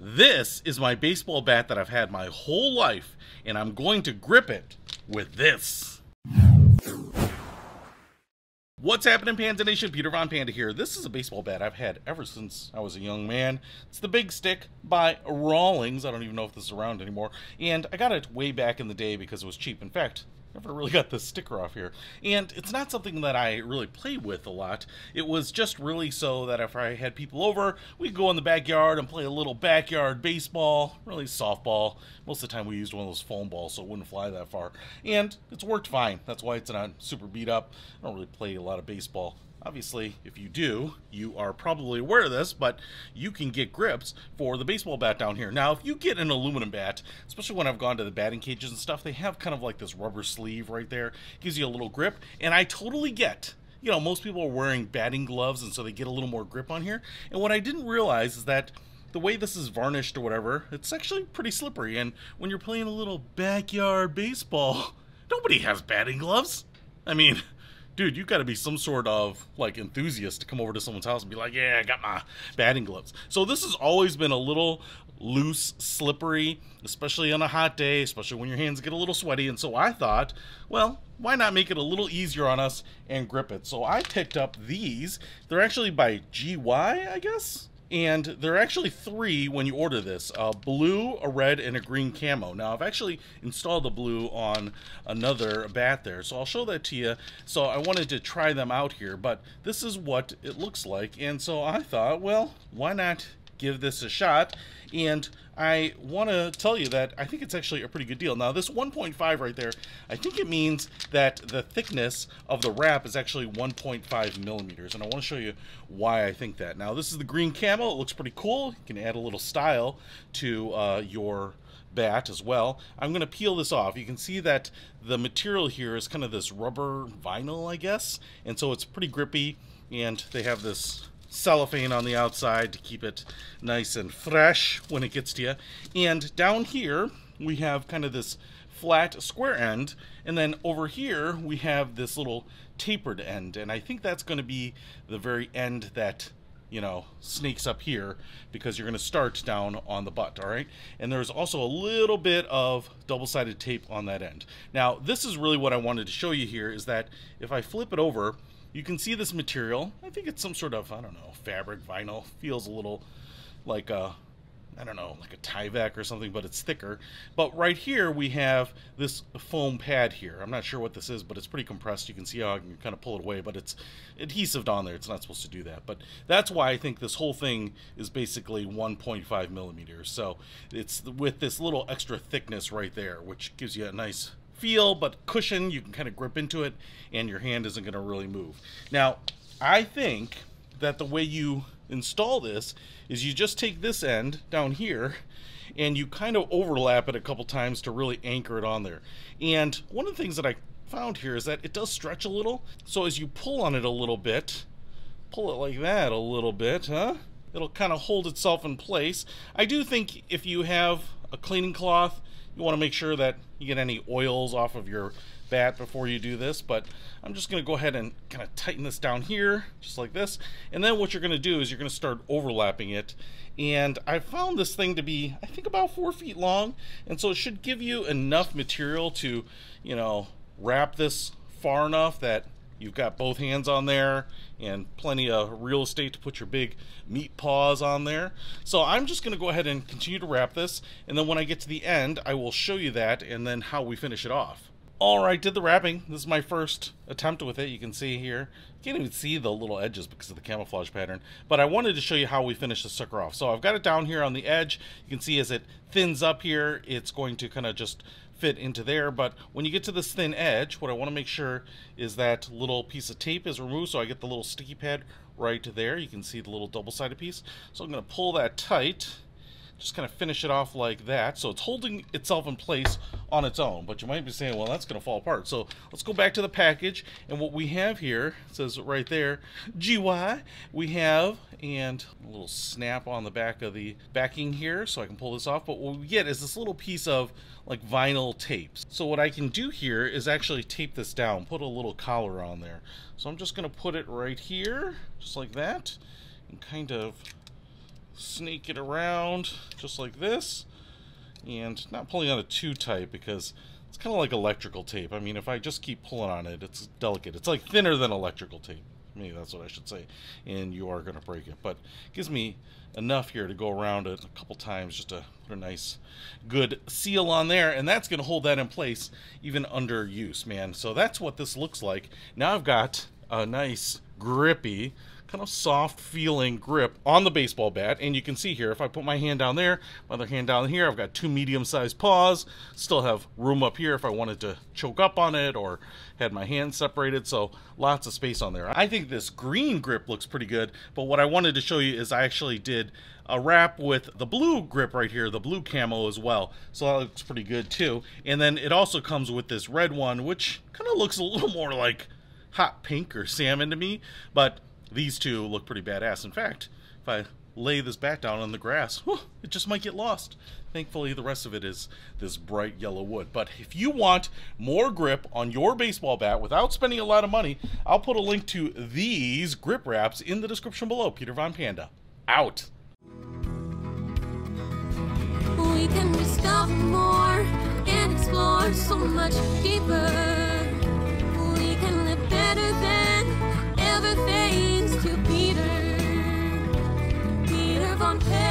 This is my baseball bat that I've had my whole life, and I'm going to grip it with this. What's happening, Panda Nation? Peter Von Panda here. This is a baseball bat I've had ever since I was a young man. It's the Big Stick by Rawlings. I don't even know if this is around anymore. And I got it way back in the day because it was cheap. In fact, never really got the sticker off here. And it's not something that I really played with a lot. It was just really so that if I had people over, we'd go in the backyard and play a little backyard baseball, really softball. Most of the time we used one of those foam balls so it wouldn't fly that far. And it's worked fine. That's why it's not super beat up. I don't really play a lot of baseball. Obviously, if you do, you are probably aware of this, but you can get grips for the baseball bat down here. Now, if you get an aluminum bat, especially when I've gone to the batting cages and stuff, they have kind of like this rubber sleeve right there. It gives you a little grip, and I totally get, you know, most people are wearing batting gloves, and so they get a little more grip on here. And what I didn't realize is that the way this is varnished or whatever, it's actually pretty slippery. And when you're playing a little backyard baseball, nobody has batting gloves. I mean, dude, you got to be some sort of like enthusiast to come over to someone's house and be like, yeah, I got my batting gloves. So this has always been a little loose, slippery, especially on a hot day, especially when your hands get a little sweaty. And so I thought, well, why not make it a little easier on us and grip it? So I picked up these. They're actually by GY, I guess. And there are actually three when you order this, a blue, a red, and a green camo. Now, I've actually installed the blue on another bat there, so I'll show that to you. So I wanted to try them out here, but this is what it looks like. And so I thought, well, why not give this a shot? And I want to tell you that I think it's actually a pretty good deal. Now, this 1.5 right there, I think it means that the thickness of the wrap is actually 1.5 millimeters, and I want to show you why I think that. Now, this is the green camo. It looks pretty cool. You can add a little style to your bat as well. I'm going to peel this off. You can see that the material here is kind of this rubber vinyl, I guess, and so it's pretty grippy, and they have this cellophane on the outside to keep it nice and fresh when it gets to you. And down here we have kind of this flat square end, and then over here we have this little tapered end, and I think that's going to be the very end that, you know, snakes up here, because you're going to start down on the butt. All right, and there's also a little bit of double-sided tape on that end. Now, this is really what I wanted to show you here, is that if I flip it over, you can see this material. I think it's some sort of, I don't know, fabric, vinyl. Feels a little like a, I don't know, like a Tyvek or something, but it's thicker. But right here we have this foam pad here. I'm not sure what this is, but it's pretty compressed. You can see how I can kind of pull it away, but it's adhesive on there. It's not supposed to do that. But that's why I think this whole thing is basically 1.5 millimeters. So it's with this little extra thickness right there, which gives you a nice feel, but cushion. You can kind of grip into it and your hand isn't going to really move. Now, I think that the way you install this is you just take this end down here and you kind of overlap it a couple times to really anchor it on there. And one of the things that I found here is that it does stretch a little, so as you pull on it a little bit, pull it like that a little bit, it'll kind of hold itself in place. I do think if you have a cleaning cloth, you want to make sure that you get any oils off of your bat before you do this, but I'm just going to go ahead and kind of tighten this down here, just like this. And then what you're going to do is you're going to start overlapping it. And I found this thing to be, I think, about 4 feet long, and so it should give you enough material to, you know, wrap this far enough that you've got both hands on there and plenty of real estate to put your big meat paws on there. So I'm just going to go ahead and continue to wrap this, and then when I get to the end, I will show you that and then how we finish it off. Alright, did the wrapping. This is my first attempt with it. You can see here. You can't even see the little edges because of the camouflage pattern. But I wanted to show you how we finish the sucker off. So I've got it down here on the edge. You can see as it thins up here, it's going to kind of just fit into there. But when you get to this thin edge, what I want to make sure is that little piece of tape is removed, so I get the little sticky pad right there. You can see the little double-sided piece. So I'm going to pull that tight, just kind of finish it off like that, so it's holding itself in place on its own. But you might be saying, well, that's going to fall apart. So let's go back to the package, and what we have here, it says right there, GY, we have, and a little snap on the back of the backing here, so I can pull this off. But what we get is this little piece of like vinyl tapes. So what I can do here is actually tape this down, put a little collar on there. So I'm just going to put it right here, just like that, and kind of snake it around just like this, and not pulling on it too tight because it's kind of like electrical tape. I mean, if I just keep pulling on it, it's delicate. It's like thinner than electrical tape. Maybe that's what I should say, and you are going to break it. But it gives me enough here to go around it a couple times just to put a nice good seal on there, and that's going to hold that in place even under use, man. So that's what this looks like. Now I've got a nice grippy, kind of soft feeling grip on the baseball bat, and you can see here if I put my hand down there, my other hand down here, I've got two medium-sized paws, still have room up here if I wanted to choke up on it or had my hands separated, so lots of space on there. I think this green grip looks pretty good, but what I wanted to show you is I actually did a wrap with the blue grip right here, the blue camo as well, so that looks pretty good too. And then it also comes with this red one, which kind of looks a little more like hot pink or salmon to me, but these two look pretty badass. In fact, if I lay this bat down on the grass, whew, it just might get lost. Thankfully, the rest of it is this bright yellow wood. But if you want more grip on your baseball bat without spending a lot of money, I'll put a link to these grip wraps in the description below. Peter Von Panda, out. We can discover more and explore so much deeper. We can live better than ever thanks to Peter Von Panda.